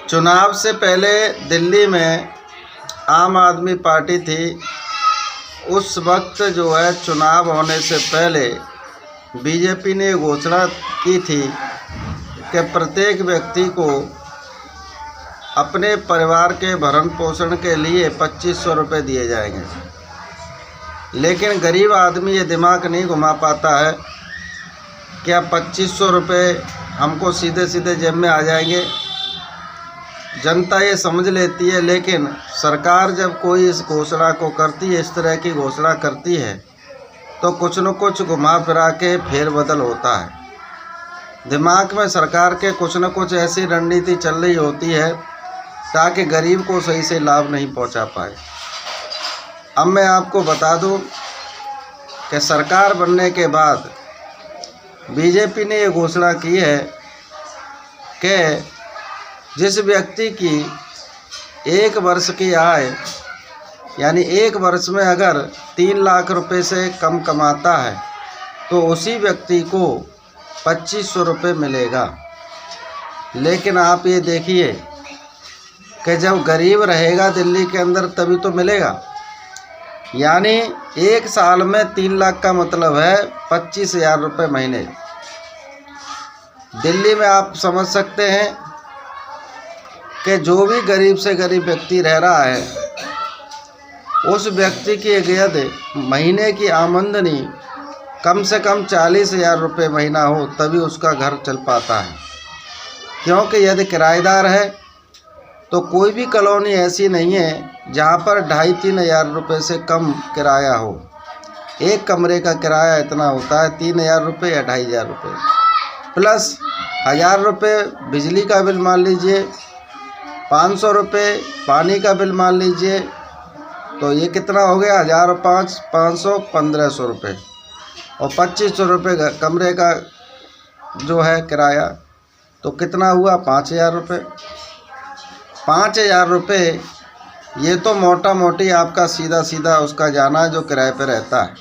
चुनाव से पहले दिल्ली में आम आदमी पार्टी थी। उस वक्त जो है चुनाव होने से पहले बीजेपी ने घोषणा की थी कि प्रत्येक व्यक्ति को अपने परिवार के भरण पोषण के लिए 2500 रुपये दिए जाएंगे। लेकिन गरीब आदमी ये दिमाग नहीं घुमा पाता है क्या 2500 रुपये हमको सीधे सीधे जेब में आ जाएंगे। जनता ये समझ लेती है, लेकिन सरकार जब कोई इस घोषणा को करती है, इस तरह की घोषणा करती है, तो कुछ न कुछ घुमा फिरा के फेरबदल होता है। दिमाग में सरकार के कुछ न कुछ ऐसी रणनीति चल रही होती है ताकि गरीब को सही से लाभ नहीं पहुंचा पाए। अब मैं आपको बता दूं कि सरकार बनने के बाद बीजेपी ने ये घोषणा की है कि जिस व्यक्ति की 1 वर्ष की आय यानी 1 वर्ष में अगर 3 लाख रुपए से कम कमाता है तो उसी व्यक्ति को 2500 रुपये मिलेगा। लेकिन आप ये देखिए कि जब गरीब रहेगा दिल्ली के अंदर तभी तो मिलेगा। यानी 1 साल में 3 लाख का मतलब है 25,000 रुपये महीने। दिल्ली में आप समझ सकते हैं कि जो भी गरीब से गरीब व्यक्ति रह रहा है उस व्यक्ति की यदि महीने की आमदनी कम से कम 40,000 रुपये महीना हो तभी उसका घर चल पाता है। क्योंकि यदि किराएदार है तो कोई भी कॉलोनी ऐसी नहीं है जहाँ पर 2,500-3 हज़ार रुपये से कम किराया हो। एक कमरे का किराया इतना होता है 3,000 रुपये या 2,500 रुपये, प्लस 1,000 रुपये बिजली का बिल मान लीजिए, 500 रुपये पानी का बिल मान लीजिए, तो ये कितना हो गया 1,005, 500, 1,500 रुपये और 2,500 रुपये कमरे का जो है किराया, तो कितना हुआ 5,000 रुपये। 5,000 रुपये ये तो मोटा मोटी आपका सीधा सीधा उसका जाना है जो किराए पे रहता है।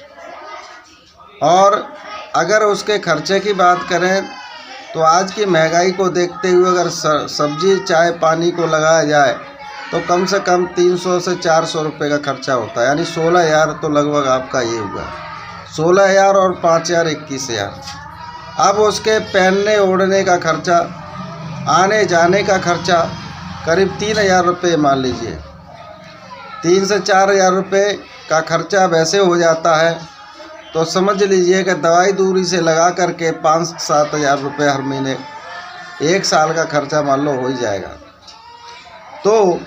और अगर उसके खर्चे की बात करें तो आज की महंगाई को देखते हुए अगर सब्जी चाय पानी को लगाया जाए तो कम से कम 300 से 400 रुपये का खर्चा होता है। यानी 16,000 तो लगभग आपका ये हुआ, 16,000 और 5,000 21,000। अब उसके पहनने ओढ़ने का खर्चा, आने जाने का खर्चा करीब 3,000 रुपये मान लीजिए। 3 से 4,000 रुपये का खर्चा वैसे हो जाता है तो समझ लीजिए कि दवाई दूरी से लगा करके 5-7 हज़ार रुपये हर महीने 1 साल का खर्चा मान लो हो ही जाएगा। तो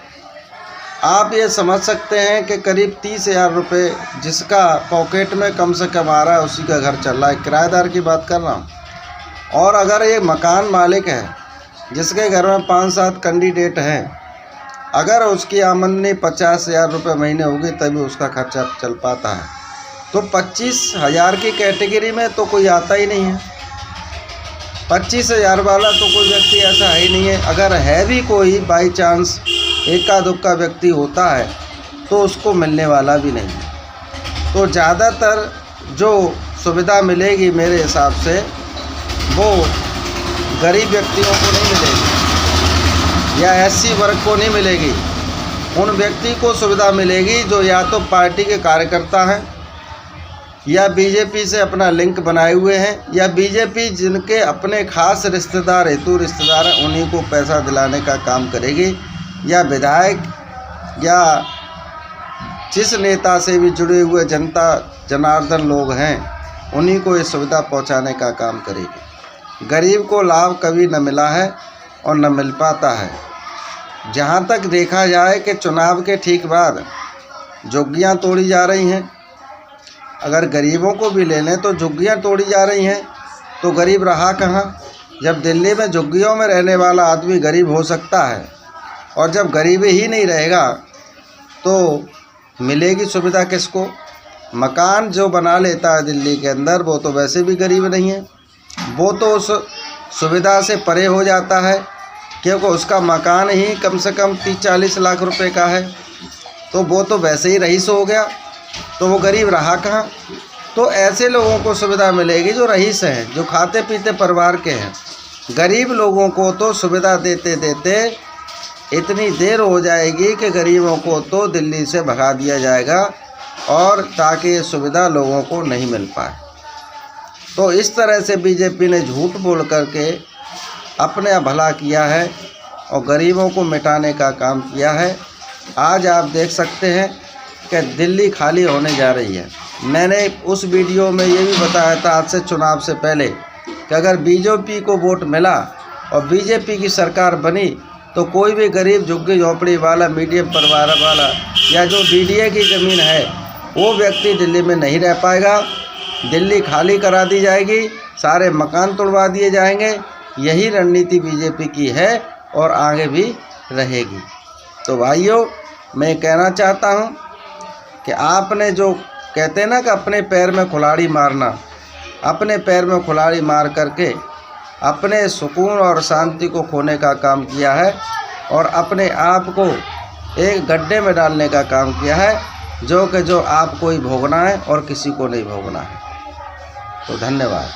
आप ये समझ सकते हैं कि करीब 30,000 रुपये जिसका पॉकेट में कम से कम आ रहा है उसी का घर चल रहा है। किराएदार की बात कर रहा हूँ। और अगर ये मकान मालिक है जिसके घर में 5-7 कैंडिडेट हैं, अगर उसकी आमदनी 50,000 रुपये महीने होगी तभी उसका खर्चा चल पाता है। तो 25,000 की कैटेगरी में तो कोई आता ही नहीं है। 25,000 वाला तो कोई व्यक्ति ऐसा है ही नहीं है। अगर है भी कोई बाई चांस एका दुक्का व्यक्ति होता है तो उसको मिलने वाला भी नहीं है। तो ज़्यादातर जो सुविधा मिलेगी मेरे हिसाब से वो गरीब व्यक्तियों को नहीं मिलेगी या एससी वर्ग को नहीं मिलेगी। उन व्यक्ति को सुविधा मिलेगी जो या तो पार्टी के कार्यकर्ता हैं या बीजेपी से अपना लिंक बनाए हुए हैं या बीजेपी जिनके अपने खास रिश्तेदार हेतु रिश्तेदार हैं उन्हीं को पैसा दिलाने का काम करेगी, या विधायक या जिस नेता से भी जुड़े हुए जनता जनार्दन लोग हैं उन्हीं को ये सुविधा पहुंचाने का काम करेगी। गरीब को लाभ कभी न मिला है और न मिल पाता है। जहाँ तक देखा जाए कि चुनाव के ठीक बाद झुग्गियाँ तोड़ी जा रही हैं। अगर गरीबों को भी ले लें तो झुग्गियाँ तोड़ी जा रही हैं, तो गरीब रहा कहाँ। जब दिल्ली में झुग्गियों में रहने वाला आदमी गरीब हो सकता है और जब गरीब ही नहीं रहेगा तो मिलेगी सुविधा किसको। मकान जो बना लेता है दिल्ली के अंदर वो तो वैसे भी गरीब नहीं है, वो तो उस सुविधा से परे हो जाता है क्योंकि उसका मकान ही कम से कम 30-40 लाख रुपए का है, तो वो तो वैसे ही रईस हो गया, तो वो गरीब रहा कहाँ। तो ऐसे लोगों को सुविधा मिलेगी जो रईस हैं, जो खाते पीते परिवार के हैं। गरीब लोगों को तो सुविधा देते देते इतनी देर हो जाएगी कि गरीबों को तो दिल्ली से भगा दिया जाएगा और ताकि ये सुविधा लोगों को नहीं मिल पाए। तो इस तरह से बीजेपी ने झूठ बोल करके अपने भला किया है और गरीबों को मिटाने का काम किया है। आज आप देख सकते हैं कि दिल्ली खाली होने जा रही है। मैंने उस वीडियो में ये भी बताया था आज से चुनाव से पहले कि अगर बीजेपी को वोट मिला और बीजेपी की सरकार बनी तो कोई भी गरीब झुग्गी झोंपड़ी वाला, मीडियम परिवार वाला या जो डीडीए की ज़मीन है वो व्यक्ति दिल्ली में नहीं रह पाएगा। दिल्ली खाली करा दी जाएगी, सारे मकान तोड़वा दिए जाएंगे। यही रणनीति बीजेपी की है और आगे भी रहेगी। तो भाइयों, मैं कहना चाहता हूं कि आपने जो कहते हैं ना कि अपने पैर में कुल्हाड़ी मारना, अपने पैर में कुल्हाड़ी मार करके अपने सुकून और शांति को खोने का काम किया है और अपने आप को एक गड्ढे में डालने का काम किया है जो आपको ही भोगना है और किसी को नहीं भोगना है। तो धन्यवाद।